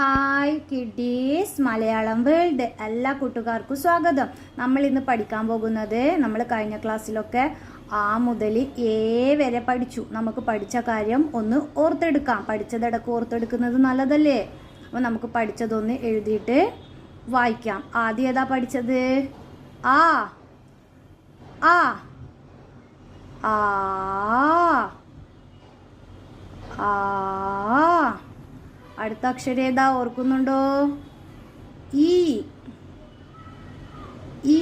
Hi kiddies Malayalam world എല്ലാ കൂട്ടുകാർക്കും സ്വാഗതം. നമ്മൾ ഇന്ന് പഠിക്കാൻ പോകുന്നത് നമ്മൾ കഴിഞ്ഞ ക്ലാസ്സിലൊക്കെ ആ മുതൽ ഏ വരെ പഠിച്ചു. നമുക്ക് പഠിച്ച കാര്യം ഒന്ന് ഓർത്തെടുക്കാം. പഠിച്ചതിടക്ക് ഓർത്തെടുക്കുന്നത് നല്ലതല്ലേ? അപ്പോൾ നമുക്ക് പഠിച്ചതൊന്ന് എഴുതിയിട്ട് വായിക്കാം. ആദ്യം ഏതാ പഠിച്ചത്? ആ ആ ആ ആ. അടുത്ത അക്ഷരം ഏതാ ഓർക്കുന്നുണ്ടോ? ഈ ഈ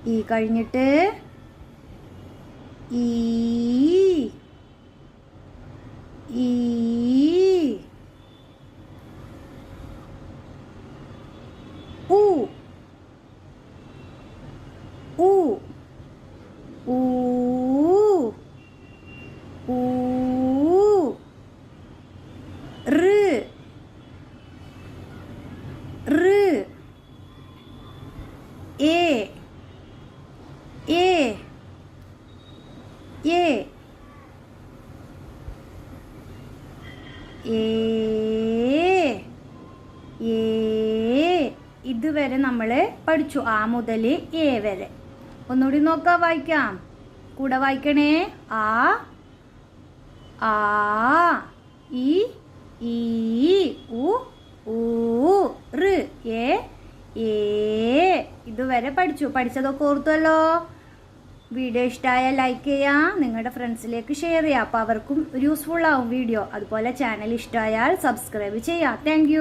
ഈ കഴിഞ്ഞിട്ട് ഈ ഈ ഉ ഉ ഊ ഊ റ് റ് എ എ എ ഇതുവരെ നമ്മൾ പഠിച്ചു. ആ മുതൽ എ വരെ. ഒന്നുകൂടി നോക്കാം, വായിക്കാം. കൂടെ വായിക്കണേ. ആ ആ ഈ ഈ ഉ ഊ റ് എ ഏ. ഇതുവരെ പഠിച്ചു. പഠിച്ചതൊക്കെ ഓർത്തുവല്ലോ. വീഡിയോ ഇഷ്ടമായാൽ ലൈക്ക് ചെയ്യാം, നിങ്ങളുടെ ഫ്രണ്ട്സിലേക്ക് ഷെയർ ചെയ്യാം. അപ്പോൾ അവർക്കും യൂസ്ഫുൾ ആവും വീഡിയോ. അതുപോലെ ചാനൽ ഇഷ്ടമായാൽ സബ്സ്ക്രൈബ് ചെയ്യാം. താങ്ക്